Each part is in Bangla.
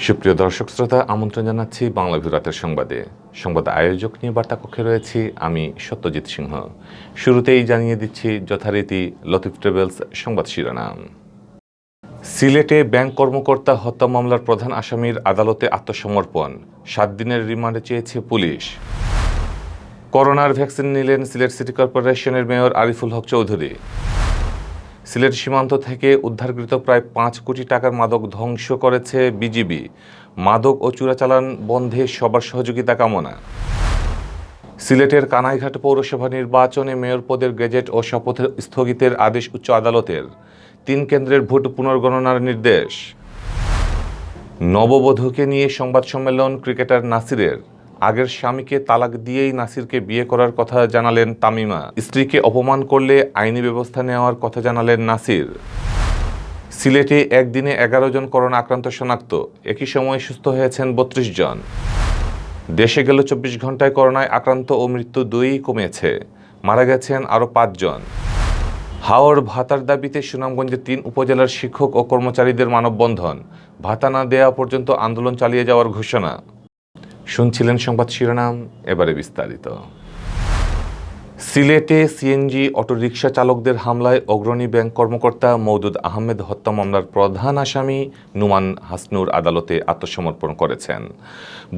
সুপ্রিয় দর্শক শ্রোতা, আমন্ত্রণ জানাচ্ছি বাংলাভিউ রাতের সংবাদে। সংবাদ আয়োজক নিয়ে বার্তা কক্ষে রয়েছি আমি সত্যজিৎ সিংহ। শুরুতেই জানিয়ে দিচ্ছি যথারীতি লতিফ ট্রাভেলস সংবাদ শিরোনাম। সিলেটে ব্যাংক কর্মকর্তা হত্যা মামলার প্রধান আসামির আদালতে আত্মসমর্পণ, 7 দিনের রিমান্ডে চেয়েছে পুলিশ। করোনার ভ্যাকসিন নিলেন সিলেট সিটি কর্পোরেশনের মেয়র আরিফুল হক চৌধুরী। সিলেট সীমান্ত থেকে উদ্ধারকৃত প্রায় 5 কোটি টাকার মাদক ধ্বংস করেছে বিজিবি। মাদক ও চোরাচালান বন্ধে সবার সহযোগিতা কামনা। সিলেটের কানাইঘাট পৌরসভা নির্বাচনে মেয়র পদের গেজেট ও শপথ স্থগিতের আদেশ উচ্চ আদালতের। 3 কেন্দ্রের ভোট পুনর্গণনার নির্দেশ। নববধূকে নিয়ে সংবাদ সম্মেলন ক্রিকেটার নাসিরের। আগের স্বামীকে তালাক দিয়েই নাসিরকে বিয়ে করার কথা জানালেন তামিমা। স্ত্রীকে অপমান করলে আইনি ব্যবস্থা নেওয়ার কথা জানালেন নাসির। সিলেটে একদিনে 11 জন করোনা আক্রান্ত শনাক্ত, একই সময়ে সুস্থ হয়েছেন 32 জন। দেশে গেল 24 ঘন্টায় করোনায় আক্রান্ত ও মৃত্যু 2ই কমেছে, মারা গেছেন আরও 5 জন। হাওর ভাতার দাবিতে সুনামগঞ্জের 3 উপজেলার শিক্ষক ও কর্মচারীদের মানববন্ধন, ভাতা না দেওয়া পর্যন্ত আন্দোলন চালিয়ে যাওয়ার ঘোষণা। শুনছিলেন সংবাদ শিরোনাম, এবারে বিস্তারিত। সিলেটে সিএনজি অটোরিকশা চালকদের হামলায় অগ্রণী ব্যাংক কর্মকর্তা মওদুদ আহমেদ হত্যা মামলার প্রধান আসামি নুমান হাসনুর আদালতে আত্মসমর্পণ করেছেন।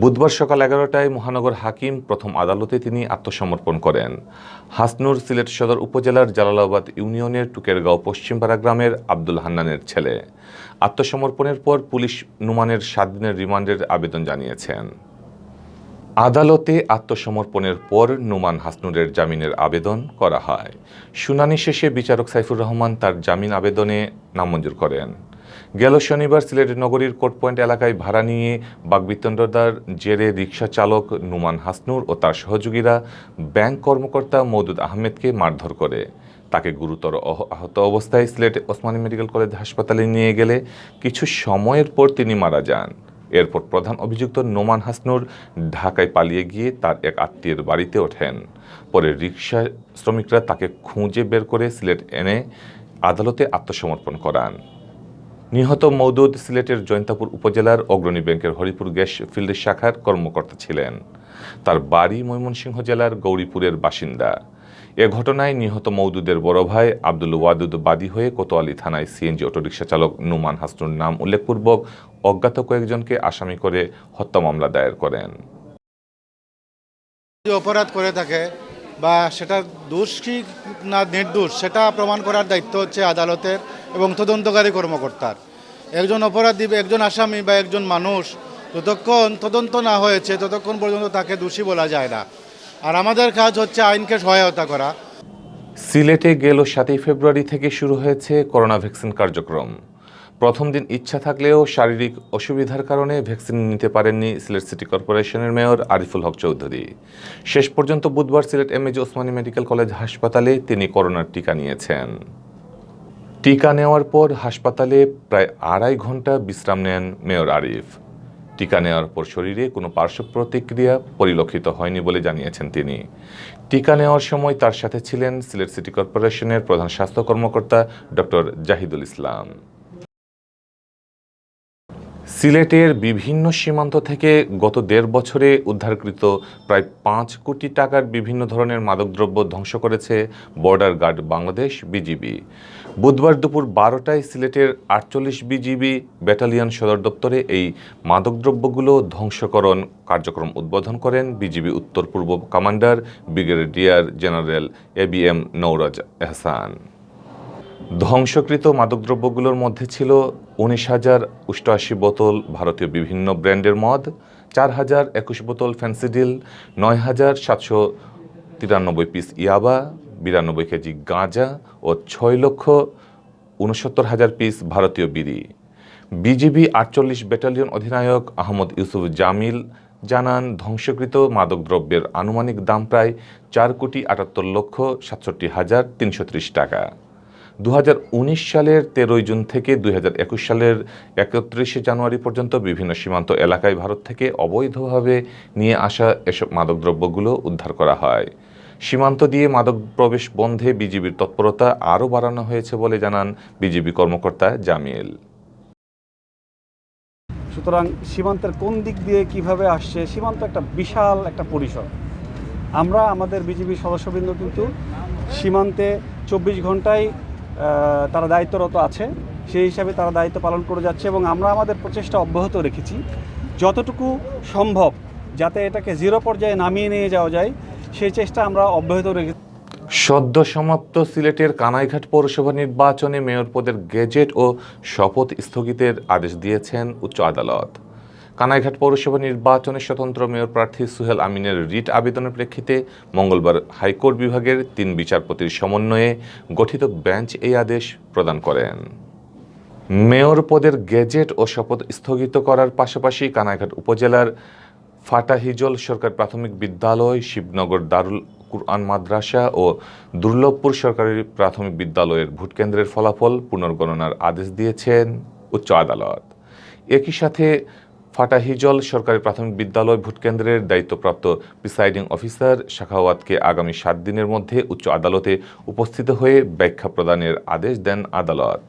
বুধবার সকাল 11টায় মহানগর হাকিম প্রথম আদালতে তিনি আত্মসমর্পণ করেন। হাসনুর সিলেট সদর উপজেলার জালালাবাদ ইউনিয়নের টুকেরগাঁও পশ্চিমপাড়া গ্রামের আব্দুল হান্নানের ছেলে। আত্মসমর্পণের পর পুলিশ নুমানের 7 দিনের রিমান্ডের আবেদন জানিয়েছেন। আদালতে আত্মসমর্পণের পর নুমান হাসনুরের জামিনের আবেদন করা হয়। শুনানি শেষে বিচারক সাইফুর রহমান তার জামিন আবেদনে নামঞ্জুর করেন। গেল শনিবার সিলেট নগরীর কোর্ট পয়েন্ট এলাকায় ভাড়া নিয়ে বাকবিতণ্ডার জেরে রিকশা চালক নুমান হাসনুর ও তার সহযোগীরা ব্যাংক কর্মকর্তা মওদুদ আহমেদকে মারধর করে। তাকে গুরুতর আহত অবস্থায় সিলেট ওসমানী মেডিকেল কলেজ হাসপাতালে নিয়ে গেলে কিছু সময়ের পর তিনি মারা যান। এরপর প্রধান অভিযুক্ত নোমান হাসনুর ঢাকায় পালিয়ে গিয়ে তার এক আত্মীয়ের বাড়িতে ওঠেন। পরে রিকশা শ্রমিকরা তাকে খুঁজে বের করে সিলেট এনে আদালতে আত্মসমর্পণ করান। নিহত মওদুদ সিলেটের জৈন্তাপুর উপজেলার অগ্রণী ব্যাংকের হরিপুর গ্যাস ফিল্ড শাখার কর্মকর্তা ছিলেন। তার বাড়ি ময়মনসিংহ জেলার গৌরীপুরের বাসিন্দা। এ ঘটনায় নিহত মওদুদের বড় ভাই আব্দুল ওয়াদুদ বাদী হয়ে কোতোয়ালি থানায় সিএনজি অটোরিকশা চালক নুমান হাসনুর নাম উল্লেখপূর্বক অজ্ঞাত কয়েকজনকে আসামি করে হত্যা মামলা দায়ের করেন। অপরাধ করে থাকে বা সেটা দোষ কি না নির্দোষ সেটা প্রমাণ করার দায়িত্ব হচ্ছে আদালতের এবং তদন্তকারী কর্মকর্তার। একজন অপরাধী, একজন আসামি বা একজন মানুষ যতক্ষণ তদন্ত না হয়েছে ততক্ষণ পর্যন্ত তাকে দোষী বলা যায় না। আর আমাদের কাজ হচ্ছে আইনকে সহায়তা করা। সিলেটে গেল 7 ফেব্রুয়ারি থেকে শুরু হয়েছে করোনা ভ্যাকসিন কার্যক্রম। প্রথম দিন ইচ্ছা থাকলেও শারীরিক অসুবিধার কারণে ভ্যাকসিন নিতে পারেননি সিলেট সিটি কর্পোরেশনের মেয়র আরিফুল হক চৌধুরী। শেষ পর্যন্ত বুধবার Sylhet MAG Osmani medical college হাসপাতালে তিনি করোনার টিকা নিয়েছেন। টিকা নেওয়ার পর হাসপাতালে প্রায় 2.5 ঘন্টা বিশ্রাম নেন মেয়র আরিফ। টিকা নেওয়ার পর শরীরে কোনো পার্শ্ব প্রতিক্রিয়া পরিলক্ষিত হয়নি বলে জানিয়েছেন তিনি। টিকা নেওয়ার সময় তার সাথে ছিলেন সিলেট সিটি কর্পোরেশনের প্রধান স্বাস্থ্য কর্মকর্তা ডক্টর জাহিদুল ইসলাম। সিলেটের বিভিন্ন সীমান্ত থেকে গত 1.5 বছরে উদ্ধারকৃত প্রায় 5 কোটি টাকার বিভিন্ন ধরনের মাদকদ্রব্য ধ্বংস করেছে বর্ডার গার্ড বাংলাদেশ বিজিবি। বুধবার দুপুর 12টায় সিলেটের 48 বিজিবি ব্যাটালিয়ন সদর দপ্তরে এই মাদকদ্রব্যগুলো ধ্বংসকরণ কার্যক্রম উদ্বোধন করেন বিজিবি উত্তর পূর্ব commander brigadier general ABM Nowroz Ehsan. ধ্বংসকৃত মাদকদ্রব্যগুলোর মধ্যে ছিল 19,088 বোতল ভারতীয় বিভিন্ন ব্র্যান্ডের মদ, 4,021 বোতল ফেন্সিডিল, 9,793 পিস ইয়াবা, 92 কেজি গাঁজা ও 6,69,000 পিস ভারতীয় বিড়ি। বিজিবি 48 ব্যাটালিয়ন অধিনায়ক আহমদ ইউসুফ জামিল জানান, ধ্বংসকৃত মাদকদ্রব্যের আনুমানিক দাম প্রায় 4,78,67,330 টাকা। 2019 সালের 13 জুন থেকে 2021 সালের 31 জানুয়ারি পর্যন্ত বিভিন্ন সীমান্ত এলাকায় ভারত থেকে অবৈধভাবে নিয়ে আসা এসব মাদকদ্রব্যগুলো উদ্ধার করা হয়। সীমান্ত দিয়ে মাদক প্রবেশ বন্ধে বিজিবির তৎপরতা আরও বাড়ানো হয়েছে বলে জানান বিজিবি কর্মকর্তা জামিল। সুতরাং সীমান্তের কোন দিক দিয়ে কিভাবে আসছে, সীমান্ত একটা বিশাল একটা পরিসর। আমরা আমাদের বিজিবি সদস্যবৃন্দ কিন্তু সীমান্তে 24 ঘন্টায় তারা দায়িত্বরত আছে, সেই হিসাবে তারা দায়িত্ব পালন করে যাচ্ছে এবং আমরা আমাদের প্রচেষ্টা অব্যাহত রেখেছি যতটুকু সম্ভব যাতে এটাকে জিরো পর্যায়ে নামিয়ে নিয়ে যাওয়া যায়, সেই চেষ্টা আমরা অব্যাহত রেখেছি। সদ্য সমাপ্ত সিলেটের কানাইঘাট পৌরসভা নির্বাচনে মেয়র পদের গেজেট ও শপথ স্থগিতের আদেশ দিয়েছেন উচ্চ আদালত। কানাইঘাট পৌরসভা নির্বাচনে স্বতন্ত্র মেয়র প্রার্থী সুহেল আমিনের রিট আবেদনের প্রেক্ষিতে মঙ্গলবার হাইকোর্ট বিভাগের 3 বিচারপতির সমন্বয়ে গঠিত বেঞ্চ এই আদেশ প্রদান করেন। মেয়র পদের গেজেট ও শপথ স্থগিত করার পাশাপাশি কানাইঘাট উপজেলার ফাটাহিজল সরকারি প্রাথমিক বিদ্যালয়, শিবনগর দারুল কুরআন মাদ্রাসা ও দুর্লভপুর সরকারি প্রাথমিক বিদ্যালয়ের ভোটকেন্দ্রের ফলাফল পুনর্গণনার আদেশ দিয়েছেন উচ্চ আদালত। একই সাথে ফাটাহিজল সরকারি প্রাথমিক বিদ্যালয় ভোটকেন্দ্রের দায়িত্বপ্রাপ্ত প্রিসাইডিং অফিসার শাখাওয়াতকে আগামী 7 দিনের মধ্যে উচ্চ আদালতে উপস্থিত হয়ে ব্যাখ্যা প্রদানের আদেশ দেন আদালত।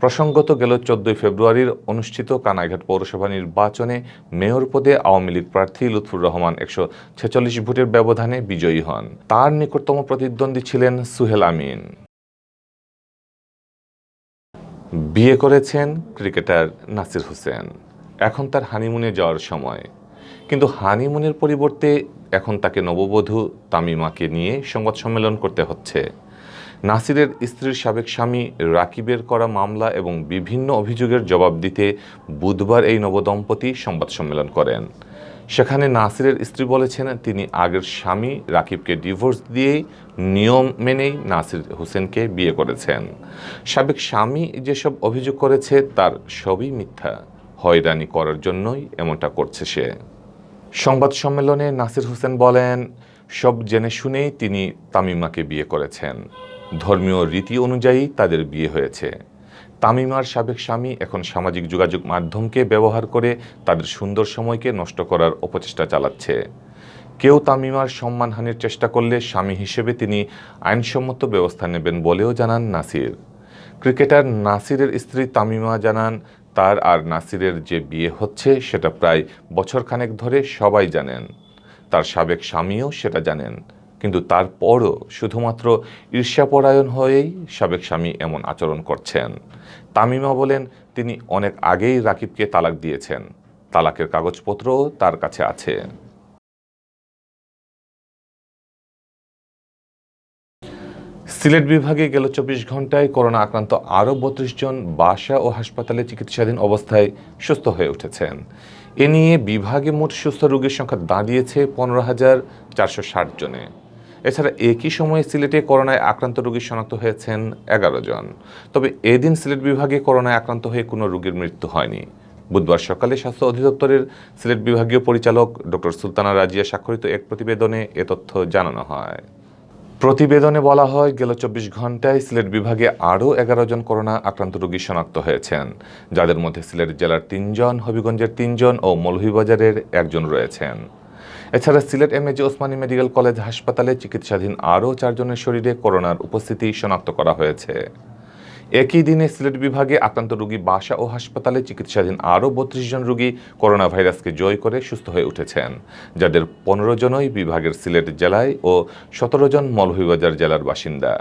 প্রসঙ্গত গেল 14 ফেব্রুয়ারির অনুষ্ঠিত কানাইঘাট পৌরসভা নির্বাচনে মেয়র পদে আওয়ামী লীগ প্রার্থী লুৎফুর রহমান 146 ভোটের ব্যবধানে বিজয়ী হন। তার নিকটতম প্রতিদ্বন্দ্বী ছিলেন সুহেল আমিন। বিয়ে করেছেন ক্রিকেটার নাসির হোসেন। এখন তার হানিমুনে যাওয়ার সময়, কিন্তু হানিমুনের পরিবর্তে এখন তাকে নববধূ তামিমাকে নিয়ে সংবাদ সম্মেলন করতে হচ্ছে। নাসিরের স্ত্রীর সাবেক স্বামী রাকিবের করা মামলা এবং বিভিন্ন অভিযোগের জবাব দিতে বুধবার এই নবদম্পতি সংবাদ সম্মেলন করেন। সেখানে নাসিরের স্ত্রী বলেছেন তিনি আগের স্বামী রাকিবকে ডিভোর্স দিয়েই নিয়ম মেনেই নাসির হোসেনকে বিয়ে করেছেন। সাবেক স্বামী যেসব অভিযোগ করেছে তার সবই মিথ্যা, হয়রানি করার জন্যই এমনটা করছে সে। সংবাদ সম্মেলনে নাসির হোসেন বলেন, সব জেনে শুনেই তিনি তামিমাকে বিয়ে করেছেন। ধর্মীয় রীতি অনুযায়ী তাদের বিয়ে হয়েছে। তামিমার সাবেক স্বামী এখন সামাজিক যোগাযোগ মাধ্যমকে ব্যবহার করে তাদের সুন্দর সময়কে নষ্ট করার অপচেষ্টা চালাচ্ছে। কেউ তামিমার সম্মানহানির চেষ্টা করলে স্বামী হিসেবে তিনি আইনসম্মত ব্যবস্থা নেবেন বলেও জানান নাসির। ক্রিকেটার নাসিরের স্ত্রী তামিমা জানান, তার আর নাসিরের যে বিয়ে হচ্ছে সেটা প্রায় বছরখানেক ধরে সবাই জানেন, তার সাবেক স্বামীও সেটা জানেন, কিন্তু তারপরও শুধুমাত্র ঈর্ষাপরায়ণ হয়েই সাবেক স্বামী এমন আচরণ করছেন। তামিমা বলেন, তিনি অনেক আগেই রাকিবকে তালাক দিয়েছেন, তালাকের কাগজপত্রও তার কাছে আছে। সিলেট বিভাগে গেল 24 ঘন্টায় করোনা আক্রান্ত আরও 32 জন বাসা ও হাসপাতালে চিকিৎসাধীন অবস্থায় সুস্থ হয়ে উঠেছেন। এ নিয়ে বিভাগে মোট সুস্থ রোগীর সংখ্যা দাঁড়িয়েছে 15,460 জনে। এছাড়া একই সময়ে সিলেটে করোনায় আক্রান্ত রোগী শনাক্ত হয়েছেন 11 জন। তবে এদিন সিলেট বিভাগে করোনায় আক্রান্ত হয়ে কোনো রোগীর মৃত্যু হয়নি। বুধবার সকালে স্বাস্থ্য অধিদপ্তরের সিলেট বিভাগীয় পরিচালক ডক্টর সুলতানা রাজিয়া স্বাক্ষরিত এক প্রতিবেদনে এ তথ্য জানানো হয়। প্রতিবেদনে বলা হয়, গেল 24 ঘন্টায় সিলেট বিভাগে আরও 11 জন করোনা আক্রান্ত রোগী শনাক্ত হয়েছেন, যাদের মধ্যে সিলেট জেলার 3 জন, হবিগঞ্জের 3 জন ও মৌলভীবাজারের 1 জন রয়েছেন। এছাড়া Sylhet MAG Osmani medical college হাসপাতালে চিকিৎসাধীন আরও 4 জনের শরীরে করোনার উপস্থিতি শনাক্ত করা হয়েছে। একই দিনে সিলেট বিভাগে আক্রান্ত রোগী বাসা ও হাসপাতালে চিকিৎসাধীন আরও 32 জন রোগী করোনা ভাইরাসকে জয় করে সুস্থ হয়ে উঠেছেন, যাদের 15 জনই বিভাগের সিলেট জেলায় ও 17 জন মৌলভীবাজার জেলার বাসিন্দা।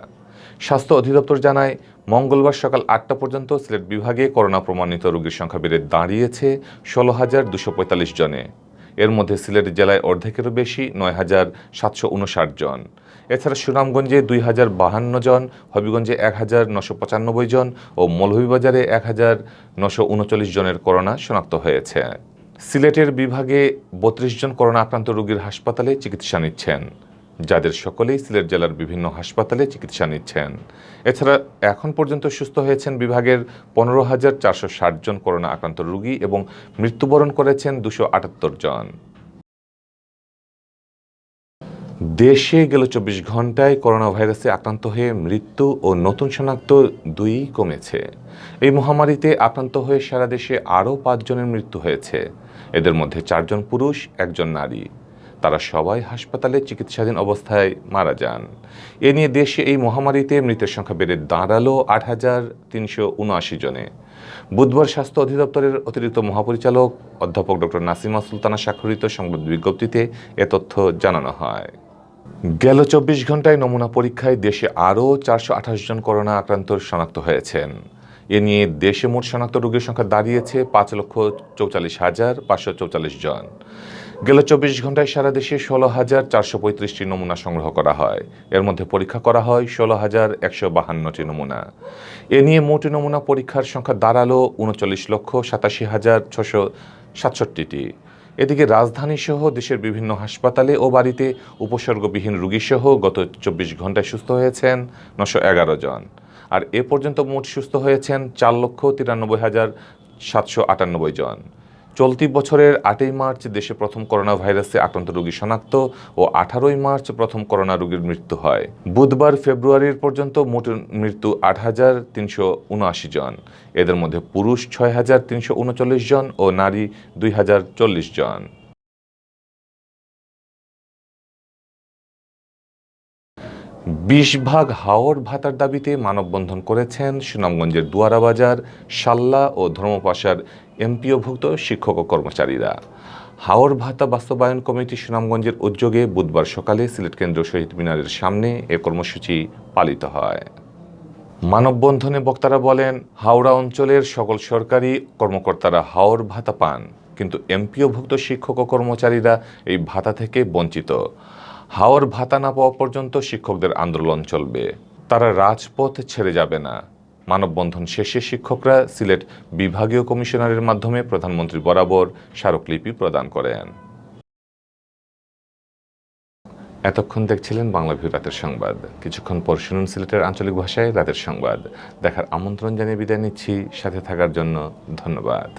স্বাস্থ্য অধিদপ্তর জানায়, মঙ্গলবার সকাল 8টা পর্যন্ত সিলেট বিভাগে করোনা প্রমাণিত রোগীর সংখ্যা বেড়ে দাঁড়িয়েছে 16,245 জনে। এর মধ্যে সিলেট জেলায় অর্ধেকেরও বেশি 9,759 জন। এছাড়া সুনামগঞ্জে 2,052 জন, হবিগঞ্জে 1,995 জন ও মৌলভীবাজারে 1,939 জনের করোনা শনাক্ত হয়েছে। সিলেটের বিভাগে 32 জন করোনা আক্রান্ত রোগীর হাসপাতালে চিকিৎসা নিচ্ছেন, যাদের সকলেই সিলেট জেলার বিভিন্ন হাসপাতালে চিকিৎসা নিচ্ছেন। এছাড়া এখন পর্যন্ত সুস্থ হয়েছেন বিভাগের 15,460 জন করোনা আক্রান্ত রোগী এবং মৃত্যুবরণ করেছেন 278 জন। দেশে গেল 24 ঘন্টায় করোনা ভাইরাসে আক্রান্ত হয়ে মৃত্যু ও নতুন শনাক্ত 2ই কমেছে। এই মহামারীতে আক্রান্ত হয়ে সারা দেশে আরও 5 জনের মৃত্যু হয়েছে। এদের মধ্যে 4 জন পুরুষ, 1 জন নারী। তারা সবাই হাসপাতালে চিকিৎসাধীন অবস্থায় মারা যান। এ নিয়ে দেশে এই মহামারীতে মৃতের সংখ্যা বেড়ে দাঁড়ালো ৮,৩৭৯ জনে। বুধবার স্বাস্থ্য অধিদপ্তরের অতিরিক্ত মহাপরিচালক অধ্যাপক ডক্টর নাসিমা সুলতানা স্বাক্ষরিত সংবাদ বিজ্ঞপ্তিতে এ তথ্য জানানো হয়। গেল ২৪ ঘন্টায় নমুনা পরীক্ষায় দেশে আরও ৪২৮ জন করোনা আক্রান্ত শনাক্ত হয়েছেন। এ নিয়ে দেশে মোট শনাক্ত রোগীর সংখ্যা দাঁড়িয়েছে ৫,৪৪,৫৪৪ জন। গেল ২৪ ঘন্টায় সারা দেশে ১৬,৪৩৫টি নমুনা সংগ্রহ করা হয়। এর মধ্যে পরীক্ষা করা হয় ১৬,১৫২টি নমুনা। এ নিয়ে মোট নমুনা পরীক্ষার সংখ্যা দাঁড়ালো ৩৯,৮৭,৬৬৭টি। এদিকে রাজধানী সহ দেশের বিভিন্ন হাসপাতালে ও বাড়িতে উপসর্গবিহীন রোগীসহ গত ২৪ ঘন্টায় সুস্থ হয়েছেন ৯১১ জন। আর এ পর্যন্ত মোট সুস্থ হয়েছেন ৪,৯৩,৭৯৮ জন। চলতি বছরের ৮ই মার্চ দেশে প্রথম করোনা ভাইরাসে আক্রান্ত রোগী শনাক্ত ও ১৮ই মার্চ প্রথম করোনা রোগীর মৃত্যু হয়। বুধবার ফেব্রুয়ারির পর্যন্ত মোট মৃত্যু ৮,৩৭৯ জন। এদের মধ্যে পুরুষ ৬,৩৩৯ জন ও নারী ২,০৪০ জন। বিশ ভাগ হাওর ভাতার দাবিতে মানববন্ধন করেছেন সুনামগঞ্জের দুয়ারাবাজার, শাল্লা ও ধর্মপাশার এমপিওভুক্ত শিক্ষক ও কর্মচারীরা। হাওর ভাতা বাস্তবায়ন কমিটি সুনামগঞ্জের উদ্যোগে বুধবার সকালে সিলেট কেন্দ্রীয় শহীদ মিনারের সামনে এ কর্মসূচি পালিত হয়। মানববন্ধনে বক্তারা বলেন, হাওড়া অঞ্চলের সকল সরকারি কর্মকর্তারা হাওর ভাতা পান, কিন্তু এমপিওভুক্ত শিক্ষক ও কর্মচারীরা এই ভাতা থেকে বঞ্চিত। হাওর ভাতা না পাওয়া পর্যন্ত শিক্ষকদের আন্দোলন চলবে, তারা রাজপথ ছেড়ে যাবে না। মানববন্ধন শেষে শিক্ষকরা সিলেট বিভাগীয় কমিশনারের মাধ্যমে প্রধানমন্ত্রী বরাবর স্মারকলিপি প্রদান করেন। এতক্ষণ দেখছিলেন বাংলাভিউ রাতের সংবাদ। কিছুক্ষণ পর শুনুন সিলেটের আঞ্চলিক ভাষায় রাতের সংবাদ। দেখার আমন্ত্রণ জানিয়ে বিদায় নিচ্ছি। সাথে থাকার জন্য ধন্যবাদ।